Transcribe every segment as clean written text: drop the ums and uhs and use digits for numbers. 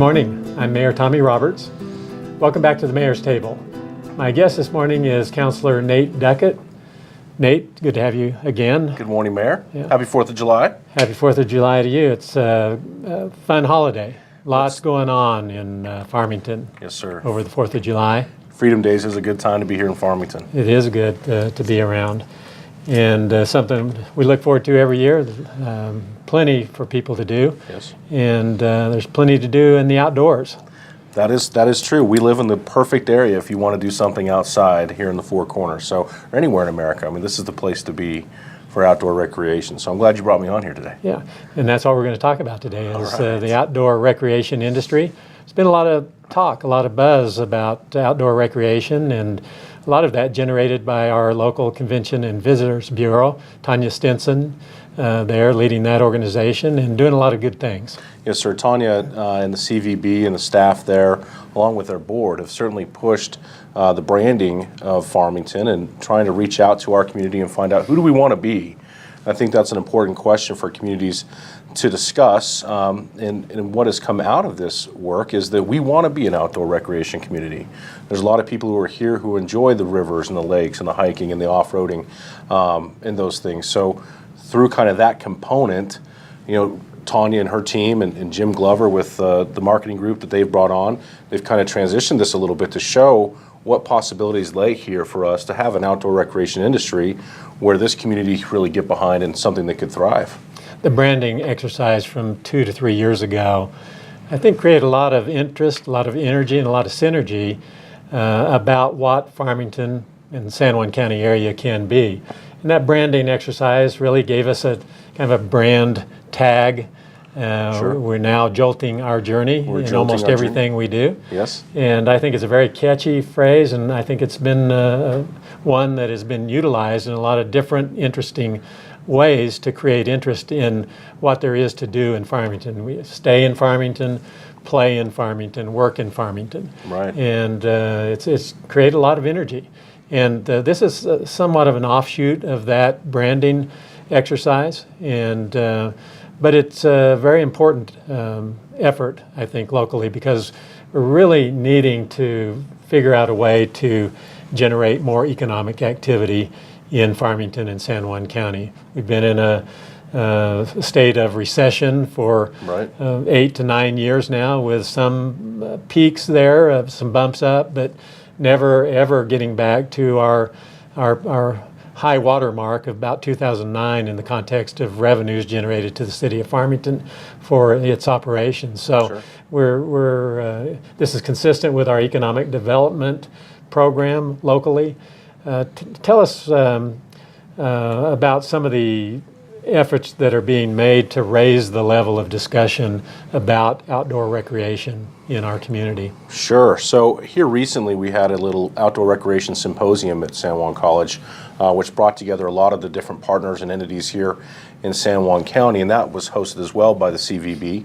morning. I'm Mayor Tommy Roberts. Welcome back to the Mayor's Table. My guest this morning is Councilor Nate Duckett. Nate, good to have you again. Good morning, Mayor. Yeah. Happy 4th of July. Happy 4th of July to you. It's a fun holiday. Lots going on in Farmington. Yes, sir. Over the 4th of July. Freedom Days is a good time to be here in Farmington. It is good to be around. And something we look forward to every year. Plenty for people to do. Yes. And there's plenty to do in the outdoors. That is true. We live in the perfect area if you want to do something outside here in the Four Corners, or anywhere in America. I mean, this is the place to be for outdoor recreation. So I'm glad you brought me on here today. Yeah, and that's all we're going to talk about today is Right. the outdoor recreation industry. There's been a lot of talk, a lot of buzz about outdoor recreation, and a lot of that generated by our local Convention and Visitors Bureau. Tanya Stinson there leading that organization and doing a lot of good things. Yes, sir. Tanya and the CVB and the staff there, along with their board, have certainly pushed the branding of Farmington and trying to reach out to our community and find out who do we want to be. I think that's an important question for communities to discuss, and what has come out of this work is that we want to be an outdoor recreation community. There's a lot of people who are here who enjoy the rivers and the lakes and the hiking and the off-roading and those things. So through kind of that component, Tanya and her team and Jim Glover with the marketing group that they've brought on, they've kind of transitioned this a little bit to show what possibilities lay here for us to have an outdoor recreation industry where this community really get behind and something that could thrive. The branding exercise from 2 to 3 years ago, I think created a lot of interest, a lot of energy, and a lot of synergy about what Farmington and San Juan County area can be. And that branding exercise really gave us a kind of a brand tag. Sure. We're now jolting our journey in almost everything we do. Yes. And I think it's a very catchy phrase, and I think it's been one that has been utilized in a lot of different interesting ways to create interest in what there is to do in Farmington. We stay in Farmington, play in Farmington, work in Farmington. Right. And it's created a lot of energy. And this is somewhat of an offshoot of that branding exercise, and but it's a very important effort, I think, locally, because we're really needing to figure out a way to generate more economic activity in Farmington and San Juan County. We've been in a state of recession for Right. 8 to 9 years now, with some peaks there, some bumps up, but never ever getting back to our high water mark of about 2009 in the context of revenues generated to the city of Farmington for its operations. So Sure. this is consistent with our economic development program locally. Tell us about some of the efforts that are being made to raise the level of discussion about outdoor recreation in our community. Sure. So here recently we had a little outdoor recreation symposium at San Juan College, which brought together a lot of the different partners and entities here in San Juan County, and that was hosted as well by the CVB.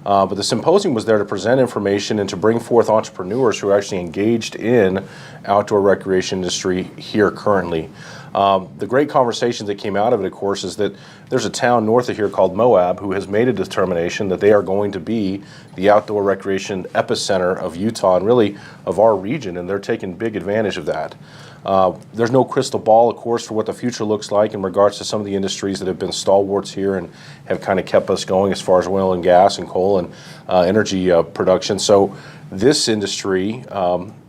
But the symposium was there to present information and to bring forth entrepreneurs who are actually engaged in outdoor recreation industry here currently. The great conversations that came out of it, of course, is that there's a town north of here called Moab who has made a determination that they are going to be the outdoor recreation epicenter of Utah and really of our region, and they're taking big advantage of that. There's no crystal ball, of course, for what the future looks like in regards to some of the industries that have been stalwarts here and have kind of kept us going as far as oil and gas and coal and energy production. So this industry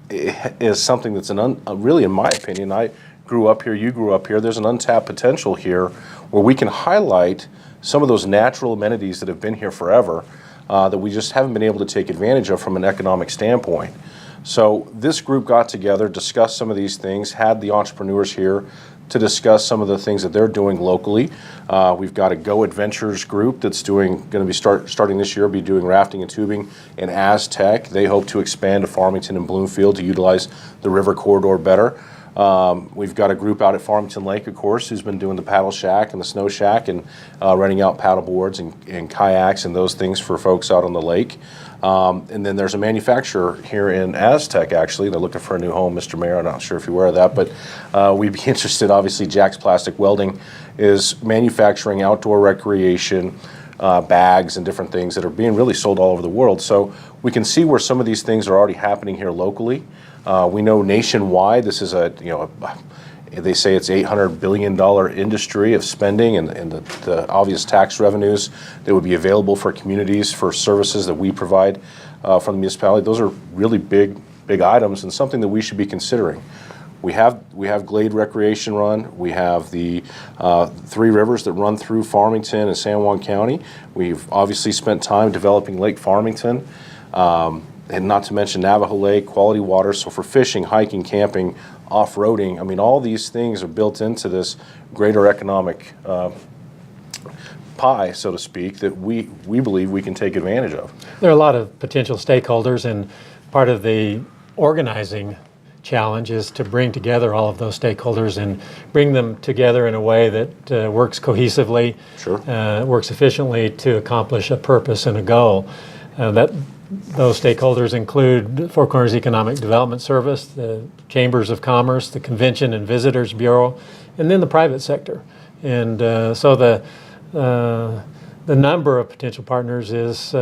is something that's really, in my opinion, I grew up here, you grew up here, there's an untapped potential here where we can highlight some of those natural amenities that have been here forever that we just haven't been able to take advantage of from an economic standpoint. So this group got together, discussed some of these things, had the entrepreneurs here to discuss some of the things that they're doing locally. We've got a Go Adventures group that's going to be starting this year, be doing rafting and tubing in Aztec. They hope to expand to Farmington and Bloomfield to utilize the river corridor better. We've got a group out at Farmington Lake, of course, who's been doing the paddle shack and the snow shack and renting out paddle boards and kayaks and those things for folks out on the lake. And then there's a manufacturer here in Aztec, actually. They're looking for a new home, Mr. Mayor. I'm not sure if you're aware of that, but we'd be interested. Obviously, Jack's Plastic Welding is manufacturing outdoor recreation bags and different things that are being really sold all over the world. So we can see where some of these things are already happening here locally. We know nationwide this is they say it's $800 billion industry of spending and the obvious tax revenues that would be available for communities for services that we provide from the municipality. Those are really big items and something that we should be considering. We have Glade Recreation Run. We have the three rivers that run through Farmington and San Juan County. We've obviously spent time developing Lake Farmington, and not to mention Navajo Lake, quality water. So for fishing, hiking, camping, off-roading, I mean, all these things are built into this greater economic pie, so to speak, that we believe we can take advantage of. There are a lot of potential stakeholders, and part of the organizing challenge is to bring together all of those stakeholders and bring them together in a way that works cohesively, Sure. Works efficiently to accomplish a purpose and a goal. Those stakeholders include Four Corners Economic Development Service, the Chambers of Commerce, the Convention and Visitors Bureau, and then the private sector. And so the number of potential partners is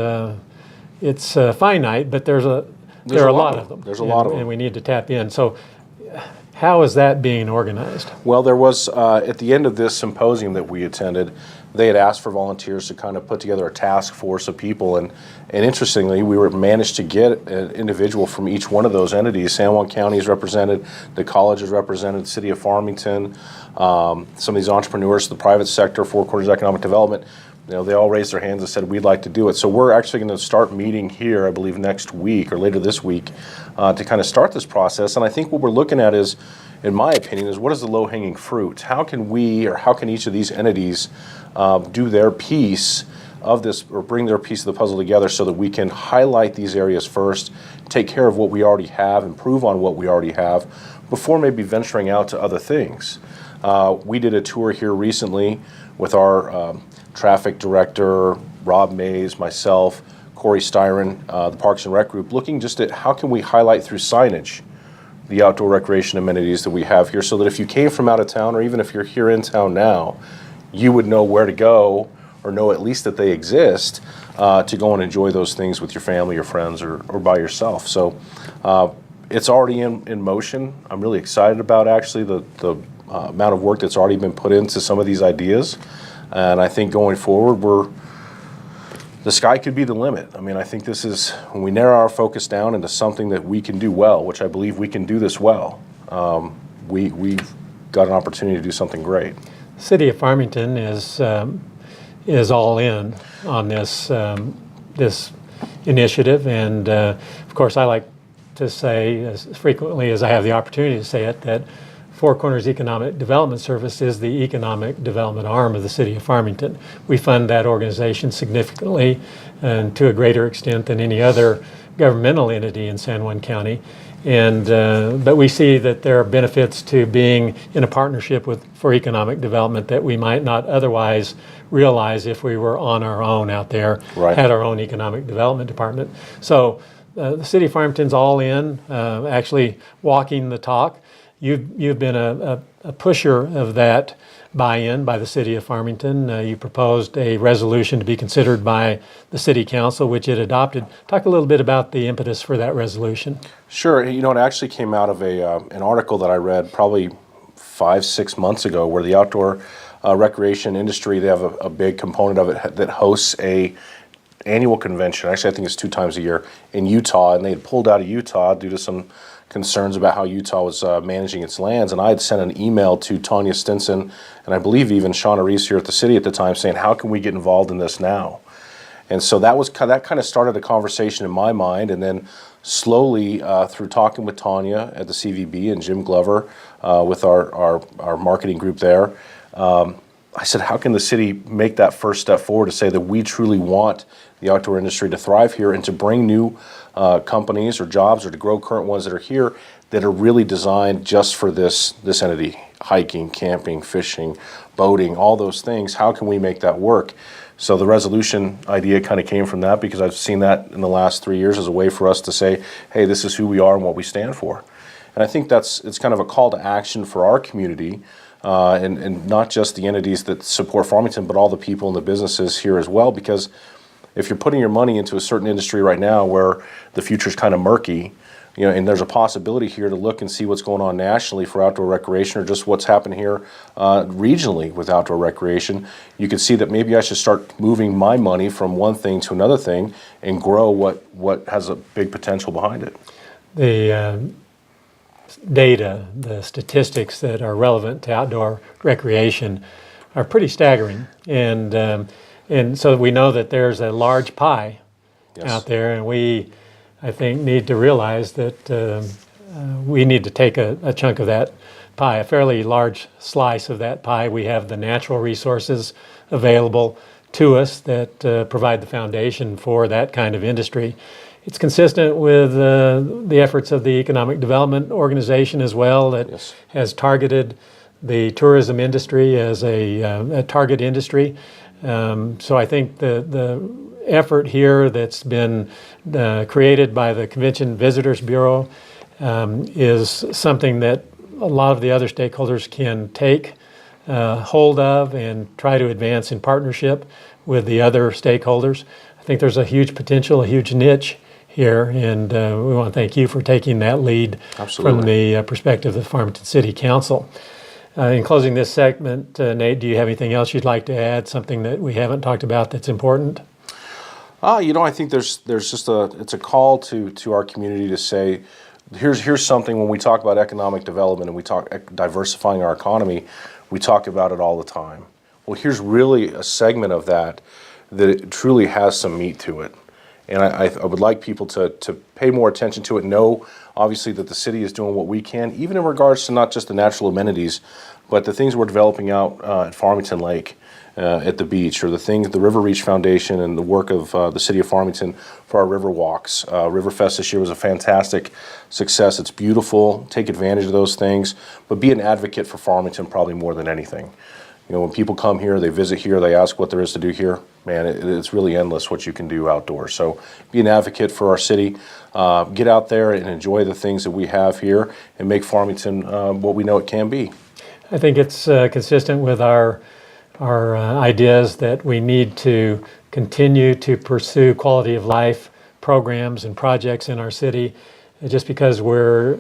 it's finite, but there are a lot of them. There's a lot of them. And we need to tap in. So how is that being organized? Well, there was, at the end of this symposium that we attended, they had asked for volunteers to kind of put together a task force of people. And interestingly, we managed to get an individual from each one of those entities. San Juan County is represented, the college is represented, the city of Farmington, some of these entrepreneurs, the private sector, Four Corners Economic Development. You know, they all raised their hands and said, we'd like to do it. So we're actually going to start meeting here, I believe, next week or later this week to kind of start this process. And I think what we're looking at is, in my opinion, is what is the low-hanging fruit? How can we, or how can each of these entities do their piece of this, or bring their piece of the puzzle together so that we can highlight these areas first, take care of what we already have, improve on what we already have, before maybe venturing out to other things. We did a tour here recently with our traffic director, Rob Mays, myself, Corey Styron, the Parks and Rec group, looking just at how can we highlight through signage the outdoor recreation amenities that we have here, so that if you came from out of town, or even if you're here in town now, you would know where to go, or know at least that they exist, to go and enjoy those things with your family, your friends, or by yourself. So it's already in motion. I'm really excited about actually the amount of work that's already been put into some of these ideas. And I think going forward, the sky could be the limit. I mean, I think this is, when we narrow our focus down into something that we can do well, which I believe we can do this well, we've got an opportunity to do something great. The city of Farmington is all in on this initiative, and of course, I like to say as frequently as I have the opportunity to say it that Four Corners Economic Development Service is the economic development arm of the city of Farmington. We fund that organization significantly and to a greater extent than any other governmental entity in San Juan County. And but we see that there are benefits to being in a partnership for economic development that we might not otherwise realize if we were on our own out there, Right. Had our own economic development department. So the city of Farmington's all in, actually walking the talk. You've been a pusher of that buy-in by the city of Farmington. You proposed a resolution to be considered by the city council, which it adopted. Talk a little bit about the impetus for that resolution. Sure. You know, it actually came out of an article that I read probably 5-6 months ago, where the outdoor recreation industry, they have a big component of it that hosts a annual convention. Actually, I think it's 2 times a year in Utah, and they had pulled out of Utah due to some concerns about how Utah was managing its lands. And I had sent an email to Tanya Stinson, and I believe even Shauna Reese here at the city at the time, saying, how can we get involved in this now? And so that kind of started a conversation in my mind, and then slowly through talking with Tanya at the CVB and Jim Glover with our marketing group there, I said, how can the city make that first step forward to say that we truly want the outdoor industry to thrive here and to bring new companies or jobs, or to grow current ones that are here that are really designed just for this entity: hiking, camping, fishing, boating, all those things. How can we make that work? So the resolution idea kind of came from that, because I've seen that in the last 3 years as a way for us to say, hey, this is who we are and what we stand for. And I think it's kind of a call to action for our community and not just the entities that support Farmington, but all the people and the businesses here as well. Because if you're putting your money into a certain industry right now where the future is kind of murky, and there's a possibility here to look and see what's going on nationally for outdoor recreation, or just what's happened here regionally with outdoor recreation, you can see that maybe I should start moving my money from one thing to another thing and grow what has a big potential behind it. The data, the statistics that are relevant to outdoor recreation are pretty staggering, and so we know that there's a large pie out there, and we, I think, need to realize that we need to take a chunk of that pie, a fairly large slice of that pie. We have the natural resources available to us that provide the foundation for that kind of industry. It's consistent with the efforts of the Economic Development Organization as well, that has targeted the tourism industry as a target industry. So I think the effort here that's been created by the Convention Visitors Bureau is something that a lot of the other stakeholders can take hold of and try to advance in partnership with the other stakeholders. I think there's a huge potential, a huge niche here, and we want to thank you for taking that lead from the perspective of the Farmington City Council. In closing this segment, Nate, do you have anything else you'd like to add, something that we haven't talked about that's important? I think there's just it's a call to our community to say, here's something. When we talk about economic development and we talk diversifying our economy, we talk about it all the time. Well, here's really a segment of that it truly has some meat to it. And I would like people to pay more attention to it, know obviously that the city is doing what we can, even in regards to not just the natural amenities, but the things we're developing out at Farmington Lake, at the beach, or the River Reach Foundation and the work of the city of Farmington for our river walks. Riverfest this year was a fantastic success. It's beautiful. Take advantage of those things, but be an advocate for Farmington probably more than anything. When people come here, they visit here, they ask what there is to do here, man, it's really endless what you can do outdoors. So be an advocate for our city. Get out there and enjoy the things that we have here and make Farmington what we know it can be. I think it's consistent with our ideas that we need to continue to pursue quality of life programs and projects in our city. Just because we're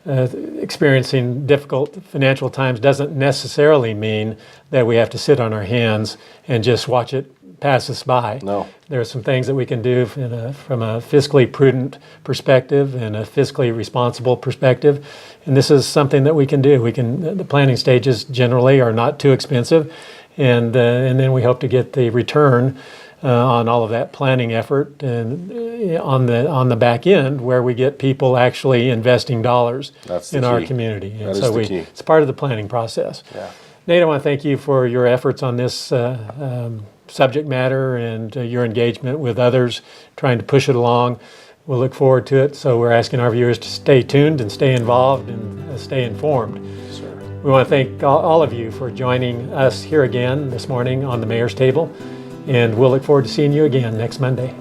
experiencing difficult financial times doesn't necessarily mean that we have to sit on our hands and just watch it pass us by. No. There are some things that we can do from a fiscally prudent perspective and a fiscally responsible perspective, and this is something that we can do. The planning stages generally are not too expensive, and then we hope to get the return on all of that planning effort, and on the back end where we get people actually investing dollars in our community. And so it's part of the planning process. Yeah. Nate, I want to thank you for your efforts on this subject matter and your engagement with others, trying to push it along. We'll look forward to it. So we're asking our viewers to stay tuned and stay involved and stay informed. Sure. We want to thank all of you for joining us here again this morning on the Mayor's Table. And we'll look forward to seeing you again next Monday.